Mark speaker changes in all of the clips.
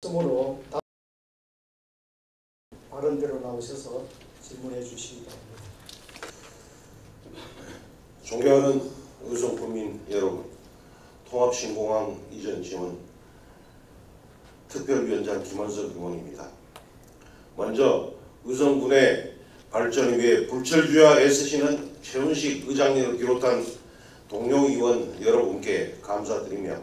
Speaker 1: 말씀으로 발언대로 나오셔서 질문해 주시기 바랍니다.
Speaker 2: 존경하는 의성군민 여러분, 통합신공항 이전 지원 특별위원장 김원석 의원입니다. 먼저 의성군의 발전을 위해 불철주야 애쓰시는 최훈식 의장님을 비롯한 동료 의원 여러분께 감사드리며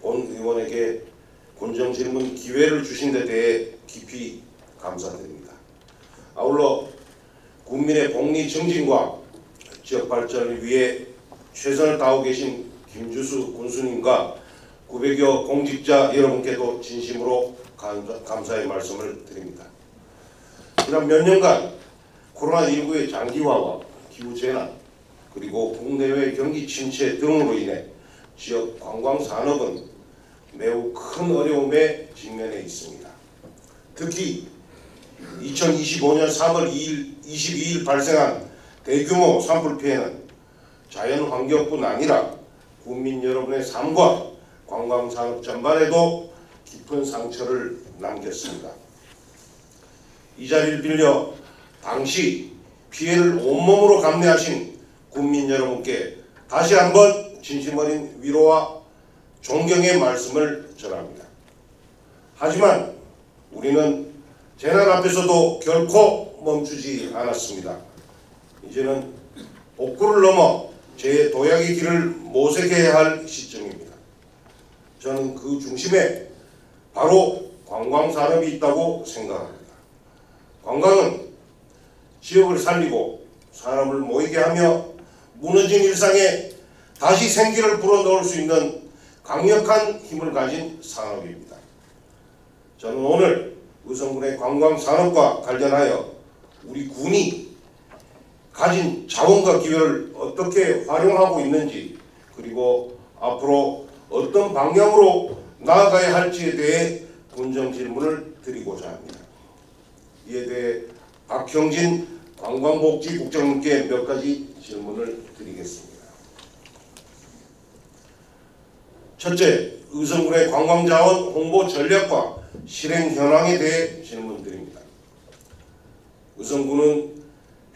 Speaker 2: 본 의원에게 본정 질문 기회를 주신 데 대해 깊이 감사드립니다. 아울러 국민의 복리 증진과 지역 발전을 위해 최선을 다하고 계신 김주수 군수님과 900여 공직자 여러분께도 진심으로 감사의 말씀을 드립니다. 지난 몇 년간 코로나19의 장기화와 기후재난 그리고 국내외 경기 침체 등으로 인해 지역 관광산업은 매우 큰 어려움에 직면해 있습니다. 특히 2025년 3월 22일 발생한 대규모 산불 피해는 자연환경뿐 아니라 국민 여러분의 삶과 관광산업 전반에도 깊은 상처를 남겼습니다. 이 자리를 빌려 당시 피해를 온몸으로 감내하신 국민 여러분께 다시 한번 진심 어린 위로와 존경의 말씀을 전합니다. 하지만 우리는 재난 앞에서도 결코 멈추지 않았습니다. 이제는 복구를 넘어 재도약의 길을 모색해야 할 시점입니다. 저는 그 중심에 바로 관광산업이 있다고 생각합니다. 관광은 지역을 살리고 사람을 모이게 하며 무너진 일상에 다시 생기를 불어넣을 수 있는 강력한 힘을 가진 산업입니다. 저는 오늘 의성군의 관광산업과 관련하여 우리 군이 가진 자원과 기회를 어떻게 활용하고 있는지 그리고 앞으로 어떤 방향으로 나아가야 할지에 대해 본정 질문을 드리고자 합니다. 이에 대해 박형진 관광복지국장님께 몇 가지 질문을 드리겠습니다. 첫째, 의성군의 관광자원 홍보 전략과 실행 현황에 대해 질문드립니다. 의성군은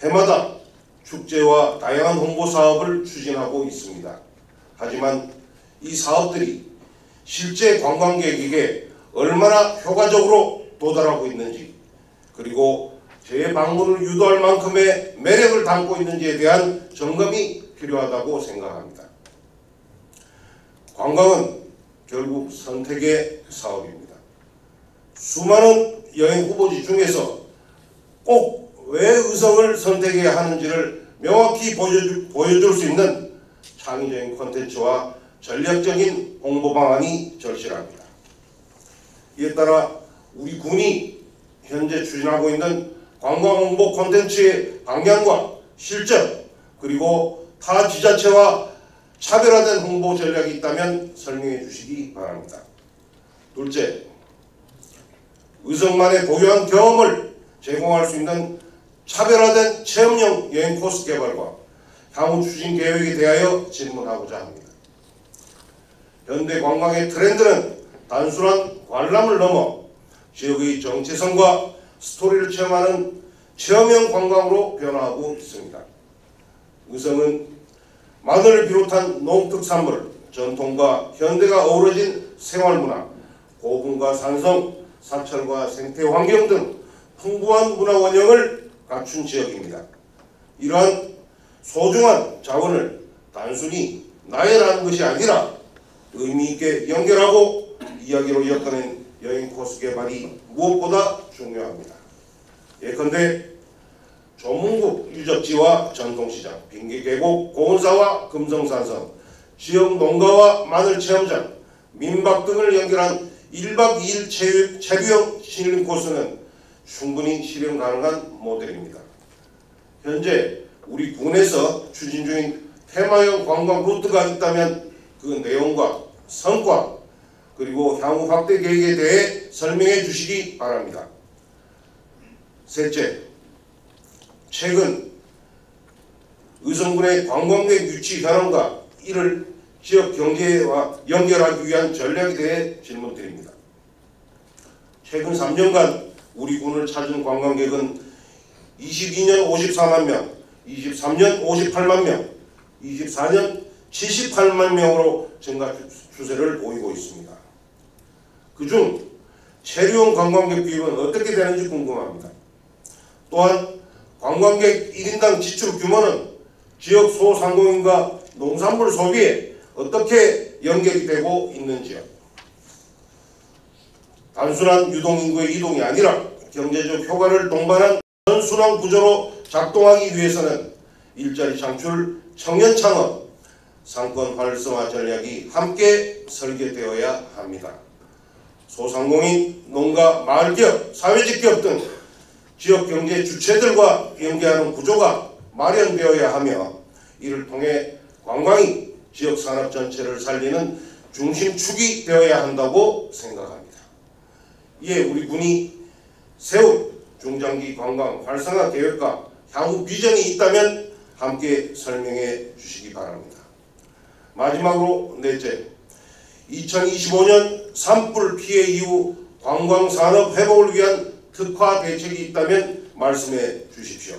Speaker 2: 해마다 축제와 다양한 홍보 사업을 추진하고 있습니다. 하지만 이 사업들이 실제 관광객에게 얼마나 효과적으로 도달하고 있는지 그리고 재방문을 유도할 만큼의 매력을 담고 있는지에 대한 점검이 필요하다고 생각합니다. 관광은 결국 선택의 사업입니다. 수많은 여행 후보지 중에서 꼭 왜 의성을 선택해야 하는지를 명확히 보여줄 수 있는 창의적인 콘텐츠와 전략적인 홍보 방안이 절실합니다. 이에 따라 우리 군이 현재 추진하고 있는 관광 홍보 콘텐츠의 방향과 실적 그리고 타 지자체와 차별화된 홍보 전략이 있다면 설명해 주시기 바랍니다. 둘째, 의성만의 고유한 경험을 제공할 수 있는 차별화된 체험형 여행 코스 개발과 향후 추진 계획에 대하여 질문하고자 합니다. 현대 관광의 트렌드는 단순한 관람을 넘어 지역의 정체성과 스토리를 체험하는 체험형 관광으로 변화하고 있습니다. 의성은 마늘을 비롯한 농특산물, 전통과 현대가 어우러진 생활문화, 고분과 산성, 사찰과 생태환경 등 풍부한 문화 원형을 갖춘 지역입니다. 이러한 소중한 자원을 단순히 나열하는 것이 아니라 의미있게 연결하고 이야기로 엮어낸 여행 코스 개발이 무엇보다 중요합니다. 예컨대 조문국 유적지와 전통시장, 빙계계곡, 고은사와 금성산성, 지역 농가와 마늘 체험장, 민박 등을 연결한 1박 2일 체류형 힐링 코스는 충분히 실현 가능한 모델입니다. 현재 우리 군에서 추진 중인 테마형 관광 루트가 있다면 그 내용과 성과 그리고 향후 확대 계획에 대해 설명해 주시기 바랍니다. 셋째, 최근 의성군의 관광객 유치 현황과 이를 지역 경제와 연결하기 위한 전략에 대해 질문드립니다. 최근 3년간 우리 군을 찾은 관광객은 22년 54만 명, 23년 58만 명, 24년 78만 명으로 증가 추세를 보이고 있습니다. 그중 체류용 관광객 비율은 어떻게 되는지 궁금합니다. 또한 관광객 1인당 지출 규모는 지역 소상공인과 농산물 소비에 어떻게 연결이 되고 있는지요. 단순한 유동인구의 이동이 아니라 경제적 효과를 동반한 선순환 구조로 작동하기 위해서는 일자리 창출, 청년 창업, 상권 활성화 전략이 함께 설계되어야 합니다. 소상공인, 농가, 마을기업, 사회직기업 등 지역 경제 주체들과 연계하는 구조가 마련되어야 하며 이를 통해 관광이 지역 산업 전체를 살리는 중심축이 되어야 한다고 생각합니다. 이에 우리 군이 세운 중장기 관광 활성화 계획과 향후 비전이 있다면 함께 설명해 주시기 바랍니다. 마지막으로 넷째, 2025년 산불 피해 이후 관광산업 회복을 위한 특화 대책이 있다면 말씀해 주십시오.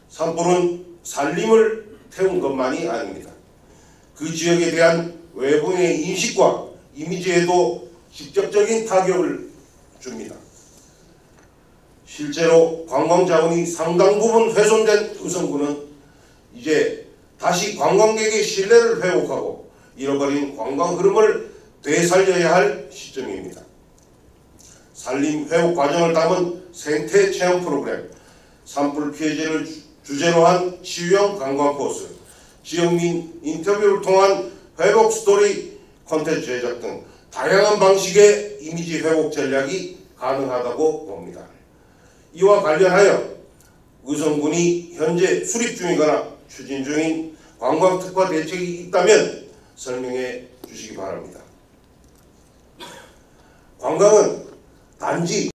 Speaker 2: 산불은 살림을 태운 것만이 아닙니다. 그 지역에 대한 외부인의 인식과 이미지에도 직접적인 타격을 줍니다. 실제로 관광 자원이 상당 부분 훼손된 의성군은 이제 다시 관광객의 신뢰를 회복하고 잃어버린 관광 흐름을 되살려야 할 시점입니다. 산림 회복 과정을 담은 생태 체험 프로그램, 산불 피해자를 주제로 한 치유형 관광 코스, 지역민 인터뷰를 통한 회복 스토리 콘텐츠 제작 등 다양한 방식의 이미지 회복 전략이 가능하다고 봅니다. 이와 관련하여 의성군이 현재 수립 중이거나 추진 중인 관광 특화 대책이 있다면 설명해 주시기 바랍니다. 관광은 단지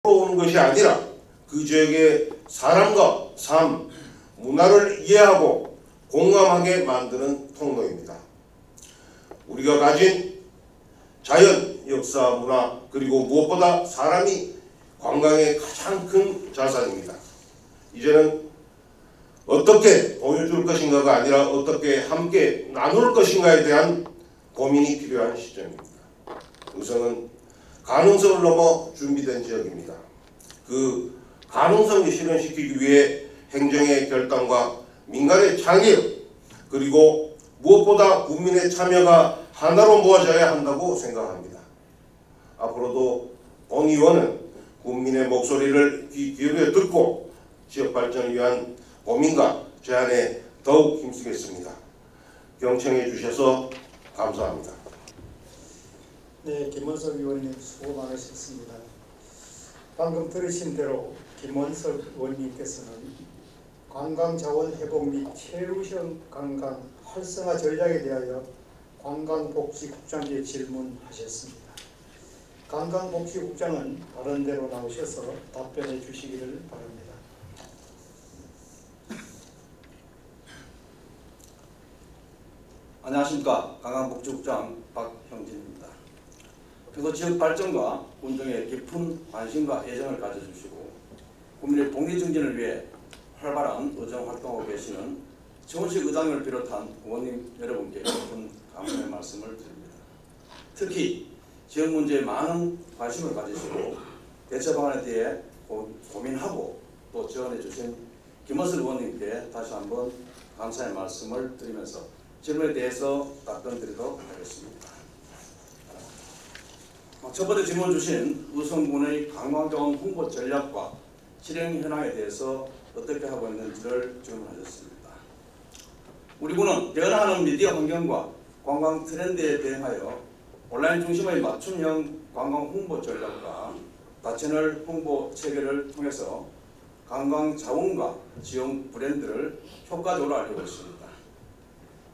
Speaker 2: 오는 것이 아니라 그 지역의 사람과 삶, 문화를 이해하고 공감하게 만드는 통로입니다. 우리가 가진 자연, 역사, 문화, 그리고 무엇보다 사람이 관광의 가장 큰 자산입니다. 이제는 어떻게 보여줄 것인가가 아니라 어떻게 함께 나눌 것인가에 대한 고민이 필요한 시점입니다. 의성은 가능성을 넘어 준비된 지역입니다. 그 가능성을 실현시키기 위해 행정의 결단과 민간의 창의력, 그리고 무엇보다 국민의 참여가 하나로 모아져야 한다고 생각합니다. 앞으로도 본 의원은 국민의 목소리를 귀 기울여 듣고 지역 발전을 위한 고민과 제안에 더욱 힘쓰겠습니다. 경청해 주셔서 감사합니다.
Speaker 1: 네, 김원석 의원님 수고 많으셨습니다. 방금 들으신 대로 김원석 의원님께서는 관광자원 회복 및 체류형 관광 활성화 전략에 대하여 관광복지국장께 질문하셨습니다. 관광복지국장은 다른 데로 나오셔서 답변해 주시기를 바랍니다.
Speaker 3: 안녕하십니까. 관광복지국장 박형진입니다. 그래서 지역 발전과 운동에 깊은 관심과 애정을 가져주시고 국민의 복리 증진을 위해 활발한 의정 활동하고 계시는 정원식 의장을 비롯한 의원님 여러분께 깊은 감사의 말씀을 드립니다. 특히 지역 문제에 많은 관심을 가지시고 대처 방안에 대해 고민하고 또 지원해 주신 김원석 의원님께 다시 한번 감사의 말씀을 드리면서 질문에 대해서 답변 드리도록 하겠습니다. 첫 번째 질문 주신 의성군의 관광자원 홍보 전략과 실행 현황에 대해서 어떻게 하고 있는지를 질문하셨습니다. 우리 군은 변화하는 미디어 환경과 관광 트렌드에 대응하여 온라인 중심의 맞춤형 관광 홍보 전략과 다채널 홍보 체계를 통해서 관광 자원과 지역 브랜드를 효과적으로 알리고 있습니다.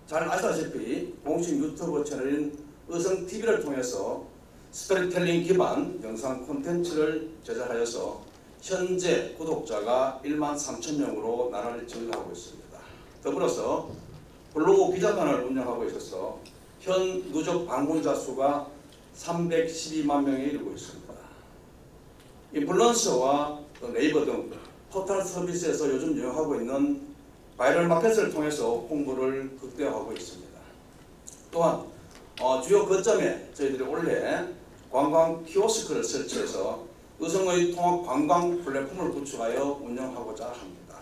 Speaker 3: 잘 아시다시피 공식 유튜브 채널인 의성TV를 통해서 스토리텔링 기반 영상 콘텐츠를 제작하여서 현재 구독자가 1만 3,000명으로 나날이 증가하고 있습니다. 더불어서 블로그 기자단을 운영하고 있어서 현 누적 방문자 수가 312만 명에 이르고 있습니다. 인플루언서와 네이버 등 포털 서비스에서 요즘 유행하고 있는 바이럴 마켓을 통해서 홍보를 극대화하고 있습니다. 또한 주요 거점에 저희들이 올해 관광 키오스크를 설치해서 의성의 통합 관광 플랫폼을 구축하여 운영하고자 합니다.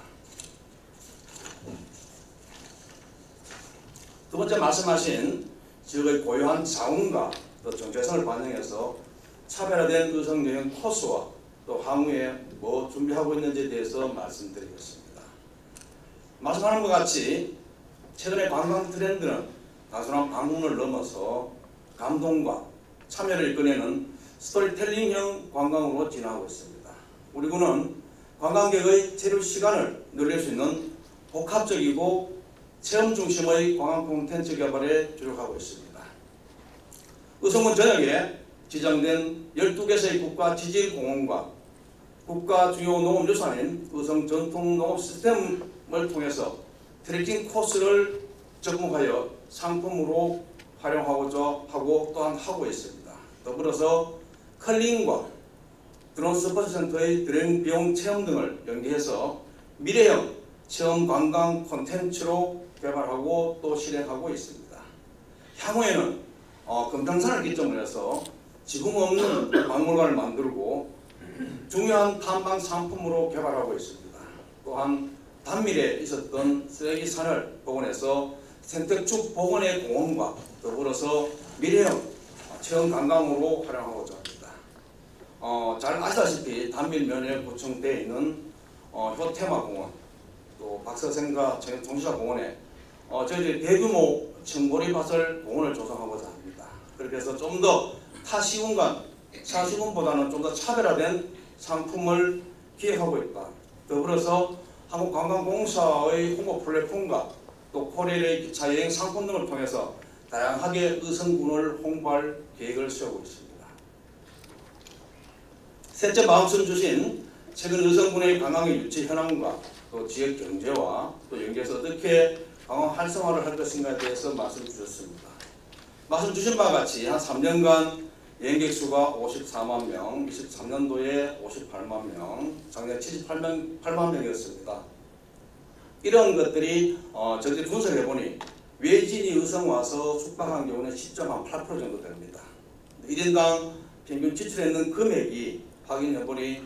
Speaker 3: 두 번째 말씀하신 지역의 고유한 자원과 또 정체성을 반영해서 차별화된 의성 여행 코스와 또 향후에 뭐 준비하고 있는지에 대해서 말씀드리겠습니다. 말씀하는 것 같이 최근의 관광 트렌드는 단순한 방문을 넘어서 감동과 참여를 이끌어내는 스토리텔링형 관광으로 진화하고 있습니다. 우리 군은 관광객의 체류 시간을 늘릴 수 있는 복합적이고 체험 중심의 관광 콘텐츠 개발에 주력하고 있습니다. 의성군 전역에 지정된 12개소의 국가 지질공원과 국가 주요 농업유산인 의성 전통농업 시스템을 통해서 트레킹 코스를 접목하여 상품으로 활용하고자 하고 또한 하고 있습니다. 더불어서 컬링과 드론 스포츠 센터의 드론 비용 체험 등을 연계해서 미래형 체험 관광 콘텐츠로 개발하고 또 실행하고 있습니다. 향후에는 금강산을 기점으로 해서 지금 없는 박물관을 만들고 중요한 탐방 상품으로 개발하고 있습니다. 또한 단밀에 있었던 쓰레기산을 복원해서 생태축 복원의 공원과 더불어서 미래형 체험 관광으로 활용하고자 합니다. 잘 아시다시피 단밀면에 구성되어 있는 효테마공원, 또 박서생과 정시사공원에 저희들이 대규모 청보리밭을 공원을 조성하고자 합니다. 그렇게 해서 좀 더 타시군보다는 좀 더 차별화된 상품을 기획하고 있다. 더불어서 한국관광공사의 홍보 플랫폼과 또 코레일의 기차 여행 상품 등을 통해서 다양하게 의성군을 홍보할 계획을 세우고 있습니다. 셋째 말씀 주신 최근 의성군의 관광의 유치 현황과 또 지역 경제와 또 연계해서 어떻게 관광 활성화를 할 것인가에 대해서 말씀 주셨습니다. 말씀 주신 바와 같이 한 3년간 여행객 수가 54만 명, 23년도에 58만 명, 작년 78만 명이었습니다. 이런 것들이 저희들이 분석해 보니 외지인이 의성 와서 숙박한 경우는 10.8% 정도 됩니다. 1인당 평균 지출했는 금액이 확인해 보니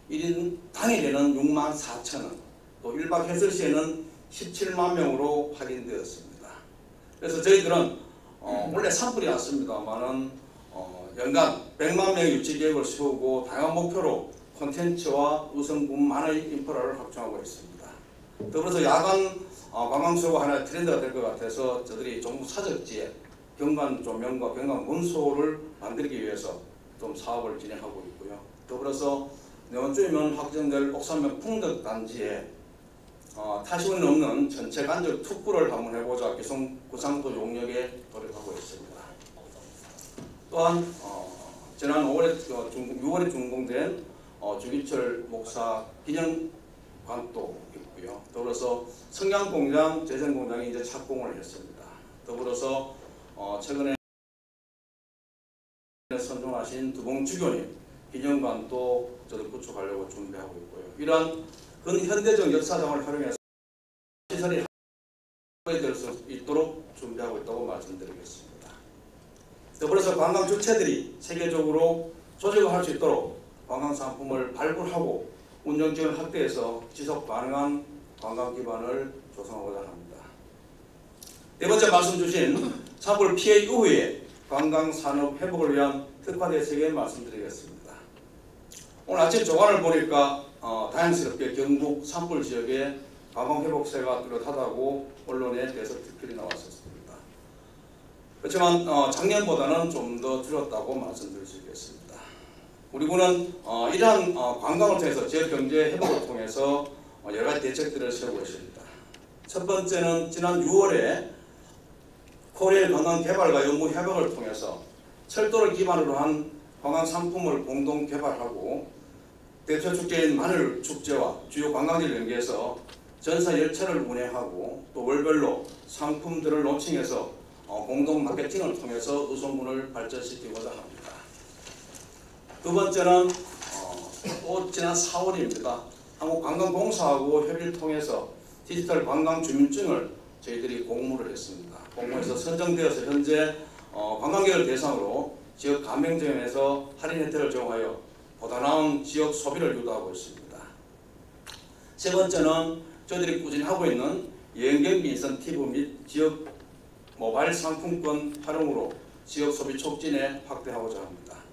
Speaker 3: 1인 당일에는 64,000원, 또 1박 해설시에는 17만 명으로 확인되었습니다. 그래서 저희들은 원래 산불이 났습니다만은 연간 100만 명의 유치 계획을 세우고 다양한 목표로 콘텐츠와 의성군만의 인프라를 확충하고 있습니다. 더불어서 야간 관광 수요가 하나의 트렌드가 될 것 같아서 저들이 정부 사적지에 경관 조명과 경관 문소를 만들기 위해서 좀 사업을 진행하고 있고요. 더불어서 내년 주이면 확정될 옥산면 풍덕단지에 타시군이 없는 전체 간접 특구를 한번 해보자 기성 구상도 용역에 돌입하고 있습니다. 또한 지난 6월에 준공된 주기철 목사 기념관도 있고요. 더불어서 성냥공장, 재생공장이 이제 착공을 했습니다. 더불어서 최근에 선정하신 두봉주교님 기념관도 저도 구축하려고 준비하고 있고요. 이러한 근현대적 역사장을 활용해서 시설이 될 수 있도록 준비하고 있다고 말씀드리겠습니다. 더불어서 관광 주체들이 세계적으로 조직을 할 수 있도록 관광 상품을 발굴하고 운영 지원을 확대해서 지속 가능한 관광 기반을 조성하고자 합니다. 네 번째 말씀 주신 산불 피해 이후에 관광 산업 회복을 위한 특화 대책에 말씀드리겠습니다. 오늘 아침 조간을 보니까 다행스럽게 경북 산불 지역에 관광 회복세가 뚜렷하다고 언론에 대해서 특별히 나왔었습니다. 그렇지만 작년보다는 좀 더 줄었다고 말씀드릴 수 있겠습니다. 우리 군은 이러한 관광을 통해서 지역 경제 회복을 통해서 여러 가지 대책들을 세우고 있습니다. 첫 번째는 지난 6월에 코레일 관광 개발과 연구 협약을 통해서 철도를 기반으로 한 관광 상품을 공동 개발하고 대표 축제인 마늘 축제와 주요 관광지를 연계해서 전사 열차를 운행하고 또 월별로 상품들을 론칭해서 공동 마케팅을 통해서 의성군을 발전시키고자 합니다. 두 번째는 또 지난 4월입니다. 한국관광공사하고 협의를 통해서 디지털 관광 주민증을 저희들이 공모를 했습니다. 공모해서 선정되어서 현재 관광객을 대상으로 지역 가맹점에서 할인 혜택을 제공하여 보다 나은 지역 소비를 유도하고 있습니다. 세 번째는 저희들이 꾸준히 하고 있는 여행경비 인센티브 및 지역 모바일 상품권 활용으로 지역 소비 촉진에 확대하고자 합니다.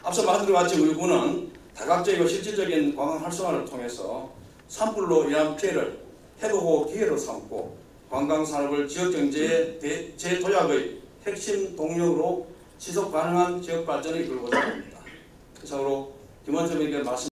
Speaker 3: 앞서 말씀드린 같이 우리 군은 다각적이고 실질적인 관광 활성화를 통해서 산불로 인한 피해를 회복하고 기회로 삼고 관광 산업을 지역 경제의 재도약의 핵심 동력으로 지속 가능한 지역 발전을 이끌고자 합니다. 이상으로 김원장님께 말씀